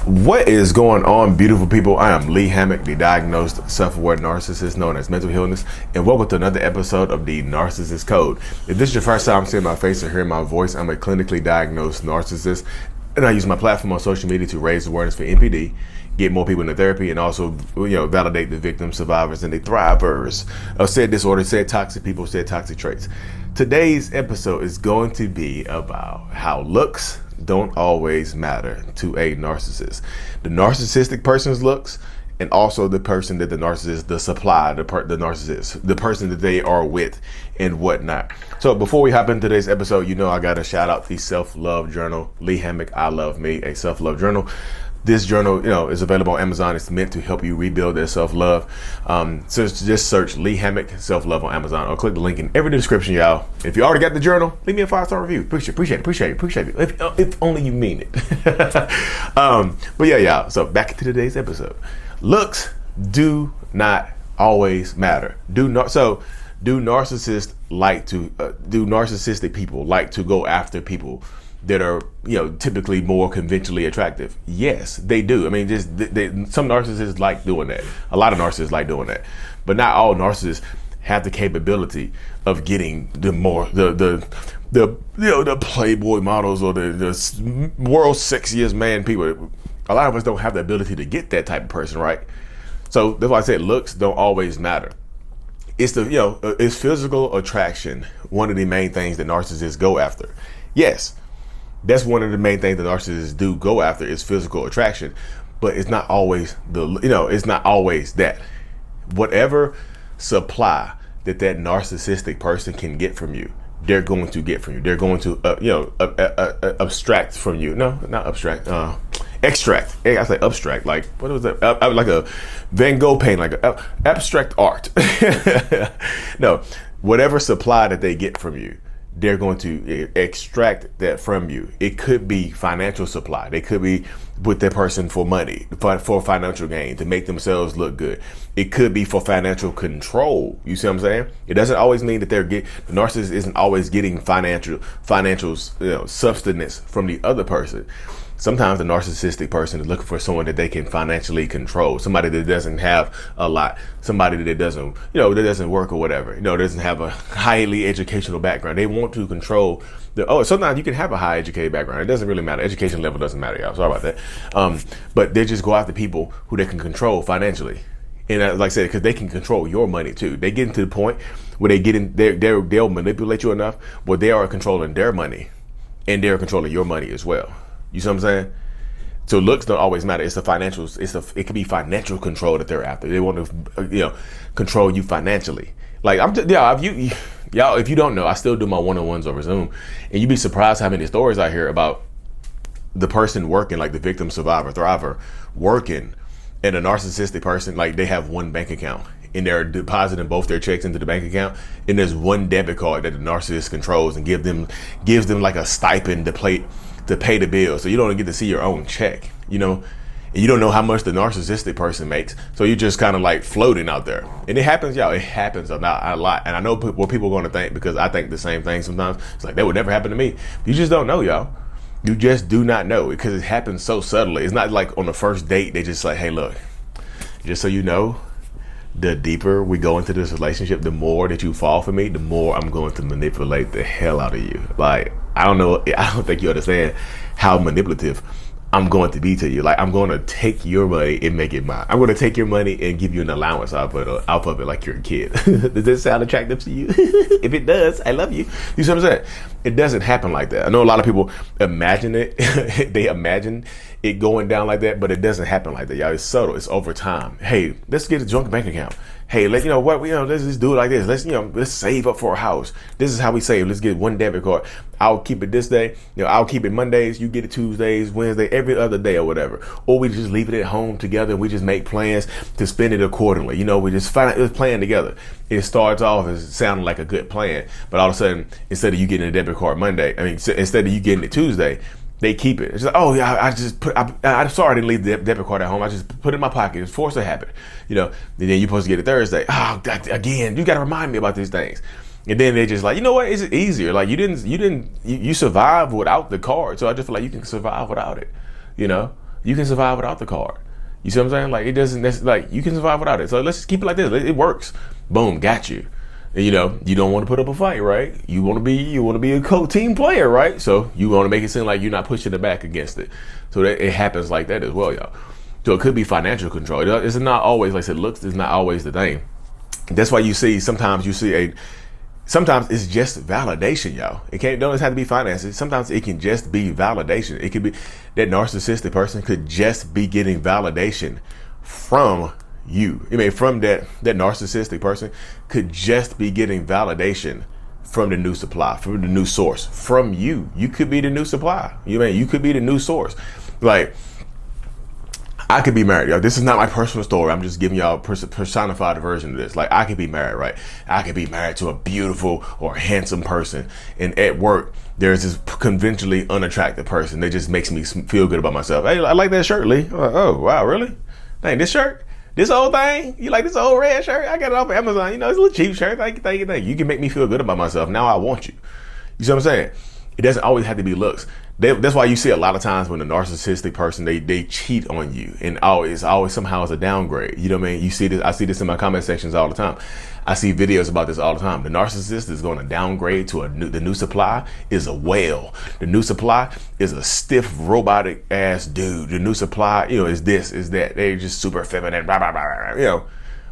What is going on, beautiful people? I am Lee Hammock, the diagnosed self-aware narcissist known as mental illness, and welcome to another episode of the Narcissists Code. If this is your first time seeing my face or hearing my voice, I'm a clinically diagnosed narcissist, and I use my platform on social media to raise awareness for NPD, get more people into therapy, and also, validate the victims, survivors, and the thrivers of said disorder, said toxic people, said toxic traits. Today's episode is going to be about how looks don't always matter to a narcissist. The narcissistic person's looks, and also the person that the narcissist, the narcissist, the person that they are with and whatnot. So before we hop into today's episode, I got to shout out the self-love journal, Lee Hammock, I Love Me, a self-love journal. This journal, is available on Amazon. It's meant to help you rebuild their self-love. So just search Lee Hammock Self-Love on Amazon, or click the link in every description, y'all. If you already got the journal, leave me a 5-star review. Appreciate it. If only you mean it. But yeah, y'all. So back to today's episode. Looks do not always matter. Do narcissists like to do narcissistic people like to go after people that are, typically more conventionally attractive? Yes, they do. I mean, some narcissists like doing that. A lot of narcissists like doing that, but not all narcissists have the capability of getting the Playboy models or the world's sexiest man people. A lot of us don't have the ability to get that type of person, right? So that's why I said looks don't always matter. It's is physical attraction one of the main things that narcissists go after? Yes. That's one of the main things that narcissists do go after is physical attraction, but it's not always it's not always that. Whatever supply that narcissistic person can get from you, they're going to get from you. They're going to, abstract from you. No, not abstract. Extract. I say abstract. Like, what was that? Like a Van Gogh painting, like abstract art. No, whatever supply that they get from you, they're going to extract that from you. It could be financial supply. They could be with that person for money, for financial gain, to make themselves look good. It could be for financial control. You see what I'm saying? It doesn't always mean that the narcissist isn't always getting financial substance from the other person. Sometimes the narcissistic person is looking for someone that they can financially control, somebody that doesn't have a lot, somebody that doesn't, that doesn't work or whatever, doesn't have a highly educational background. They want to control sometimes you can have a high educated background. It doesn't really matter. Education level doesn't matter, y'all. Sorry about that. But they just go after people who they can control financially. And like I said, because they can control your money too. They get into the point where they'll manipulate you enough where they are controlling their money and they're controlling your money as well. You see what I'm saying? So looks don't always matter. It's the financials. It could be financial control that they're after. They want to, control you financially. Like if you don't know, I still do my one-on-ones over Zoom, and you'd be surprised how many stories I hear about the person working, like the victim, survivor, thriver, working, and a narcissistic person, like they have one bank account and they're depositing both their checks into the bank account, and there's one debit card that the narcissist controls and gives them like a stipend to pay the bill. So you don't get to see your own check, and you don't know how much the narcissistic person makes. So you're just kind of like floating out there. And it happens, y'all. It happens a lot. And I know what people are going to think, because I think the same thing sometimes. It's like, that would never happen to me. You just don't know, y'all. You just do not know, because it happens so subtly. It's not like on the first date, they just like, hey, look, just so you know, the deeper we go into this relationship, the more that you fall for me, the more I'm going to manipulate the hell out of you. Like, I don't think you understand how manipulative I'm going to be to you. Like, I'm going to take your money and make it mine. I'm going to take your money and give you an allowance off of it like you're a kid. Does this sound attractive to you? If it does, I love you. You see what I'm saying? It doesn't happen like that. I know a lot of people imagine it. They imagine it going down like that, but it doesn't happen like that, y'all. It's subtle. It's over time. Hey, let's get a joint bank account. Hey, let's just do it like this. Let's save up for a house. This is how we save. Let's get one debit card. I'll keep it this day. I'll keep it Mondays. You get it Tuesdays, Wednesday, every other day or whatever. Or we just leave it at home together. And we just make plans to spend it accordingly. We just plan together. It starts off as sounding like a good plan, but all of a sudden, instead of you getting a debit card Monday, instead of you getting it Tuesday, they keep it. It's like, oh yeah, I'm sorry I didn't leave the debit card at home. I just put it in my pocket. It's forced to happen. And then you're supposed to get it Thursday. Oh, God, again, you got to remind me about these things. And then they just like, you know what? It's easier. Like you survived without the card. So I just feel like you can survive without it. You can survive without the card. You see what I'm saying? Like, it doesn't, like, you can survive without it. So let's just keep it like this. It works. Boom, got you. And, you know, you don't want to put up a fight, right? You want to be a team player, right? So you want to make it seem like you're not pushing it back against it. So that it happens like that as well, y'all. So it could be financial control. It's not always, like I said, looks is not always the thing. That's why sometimes it's just validation, y'all. Don't always have to be finances. Sometimes it can just be validation. It could be that narcissistic person could just be getting validation from you. I mean, from that narcissistic person could just be getting validation from the new supply, from the new source, from you. You could be the new supply. You could be the new source. Like, I could be married. This is not my personal story. I'm just giving y'all a personified version of this. Like, I could be married, right? I could be married to a beautiful or handsome person. And at work, there's this conventionally unattractive person that just makes me feel good about myself. Hey, I like that shirt, Lee. Oh, wow, really? Dang, this shirt? This old thing? You like this old red shirt? I got it off of Amazon. You know, it's a little cheap shirt. Thank you. You can make me feel good about myself. Now I want you. You see what I'm saying? It doesn't always have to be looks. That's why you see a lot of times when a narcissistic person, they cheat on you, and always somehow it's a downgrade. You know what I mean? You see this. I see this in my comment sections all the time. I see videos about this all the time. The narcissist is going to downgrade to the new supply is a whale. The new supply is a stiff robotic ass dude. The new supply, you know, is this, is that. They're just super feminine, blah blah blah, you know,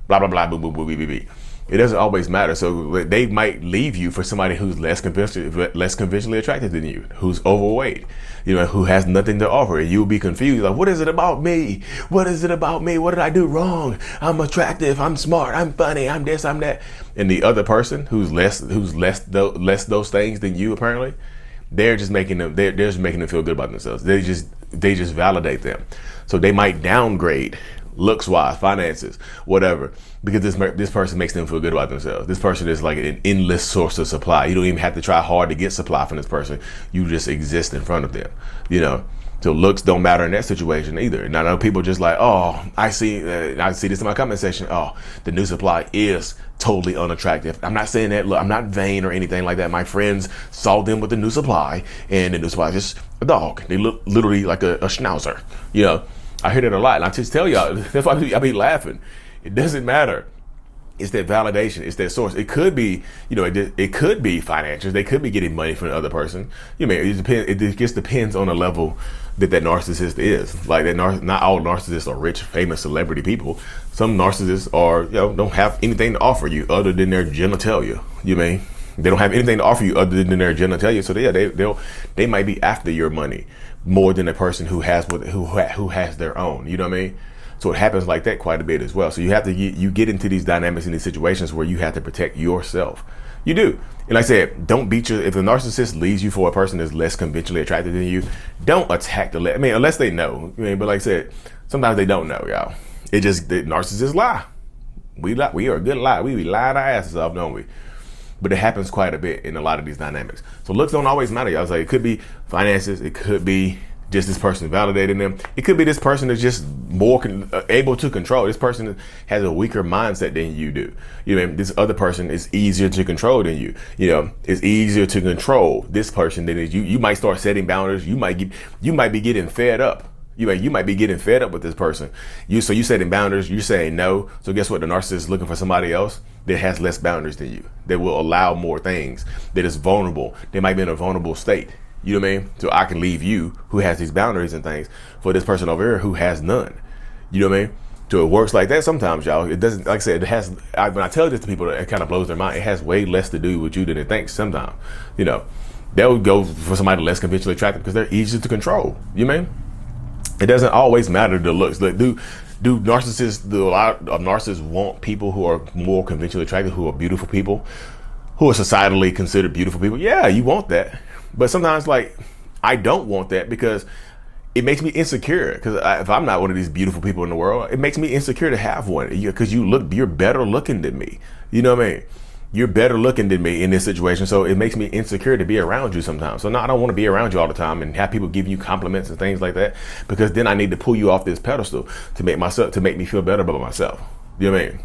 blah blah blah, boo boo boo boo boo. It doesn't always matter. So they might leave you for somebody who's less conventionally attractive than you, who's overweight, you know, who has nothing to offer. And you'll be confused. Like, what is it about me? What is it about me? What did I do wrong? I'm attractive. I'm smart. I'm funny. I'm this. I'm that. And the other person who's less those things than you, apparently, they're just making them feel good about themselves. They just validate them. So they might downgrade looks wise, finances, whatever, because this person makes them feel good about themselves. This person is like an endless source of supply. You don't even have to try hard to get supply from this person. You just exist in front of them, you know. So looks don't matter in that situation either. And I know people just like, oh, I see this in my comment section. Oh, the new supply is totally unattractive. I'm not saying that. Look, I'm not vain or anything like that. My friends saw them with the new supply, and the new supply is just a dog. They look literally like a schnauzer, you know. I hear that a lot, and I just tell y'all, that's why I be laughing. It doesn't matter. It's that validation. It's that source. It could be, you know, it could be financials. They could be getting money from the other person. You know, it just depends on the level that narcissist is. Like, not all narcissists are rich, famous, celebrity people. Some narcissists are, you know, don't have anything to offer you other than their genitalia. You mean? They don't have anything to offer you other than their genitalia. So they might be after your money more than a person who has their own. You know what I mean? So it happens like that quite a bit as well. So you get into these dynamics in these situations where you have to protect yourself. You do. And like I said, don't beat if a narcissist leaves you for a person that's less conventionally attractive than you, don't attack unless they know. I mean, but like I said, sometimes they don't know, y'all. The narcissists lie. We are a good lie. We be lying our asses off, don't we? But it happens quite a bit in a lot of these dynamics. So looks don't always matter, y'all. Like, it could be finances. It could be just this person validating them. It could be this person is just more able to control. This person has a weaker mindset than you do. You know, this other person is easier to control than you. You know, it's easier to control this person than you. You might start setting boundaries. You might be getting fed up. You might be getting fed up with this person. You setting boundaries. You're saying no. So guess what? The narcissist is looking for somebody else that has less boundaries than you, that will allow more things, that is vulnerable. They might be in a vulnerable state. You know what I mean? So I can leave you, who has these boundaries and things, for this person over here who has none. You know what I mean? So it works like that sometimes, y'all. It doesn't, like I said, when I tell this to people, it kind of blows their mind. It has way less to do with you than it thinks sometimes. You know, they'll go for somebody less conventionally attractive because they're easier to control. You know what I mean? It doesn't always matter the looks. Like, do a lot of narcissists want people who are more conventionally attractive, who are beautiful people, who are societally considered beautiful people? Yeah, you want that. But sometimes, like, I don't want that because it makes me insecure. Because if I'm not one of these beautiful people in the world, it makes me insecure to have one. Because you're better looking than me. You know what I mean? You're better looking than me in this situation. So it makes me insecure to be around you sometimes. So no, I don't want to be around you all the time and have people give you compliments and things like that. Because then I need to pull you off this pedestal to make me feel better about myself. You know what I mean?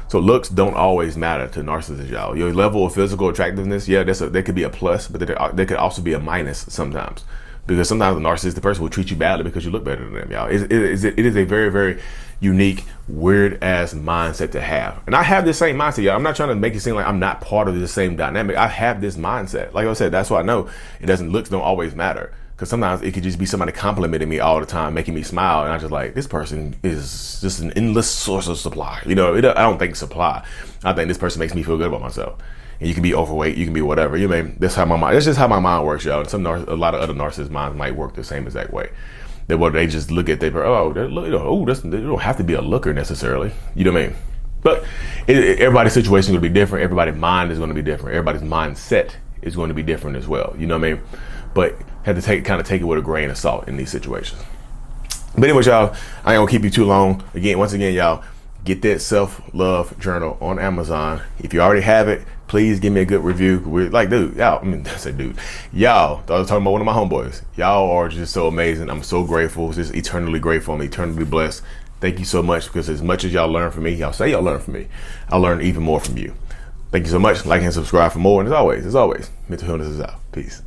So looks don't always matter to narcissists, y'all. Your level of physical attractiveness, yeah, that could be a plus, but there could also be a minus sometimes. because sometimes a narcissistic person will treat you badly because you look better than them, y'all. It is a very, very unique, weird ass mindset to have. And I have this same mindset, y'all. I'm not trying to make it seem like I'm not part of the same dynamic. I have this mindset. Like I said, that's why I know looks don't always matter. Because sometimes it could just be somebody complimenting me all the time, making me smile, and I just like, this person is just an endless source of supply. I don't think supply. I think this person makes me feel good about myself. And you can be overweight, you can be whatever. That's how my mind. That's just how my mind works, y'all. And a lot of other narcissist minds might work the same exact way. They just look at they don't have to be a looker necessarily. You know what I mean? But everybody's situation is going to be different. Everybody's mind is going to be different. Everybody's mindset is going to be different as well. You know what I mean? But have to take it with a grain of salt in these situations. But anyway, y'all, I ain't gonna keep you too long. Once again, y'all, get that self-love journal on Amazon. If you already have it, please give me a good review. We're like, y'all, I was talking about one of my homeboys. Y'all are just so amazing. I'm so grateful, just eternally grateful. I'm eternally blessed. Thank you so much, because as much as y'all learn from me, y'all say y'all learn from me, I learn even more from you. Thank you so much. Like and subscribe for more. And as always, mental illness is out. Peace.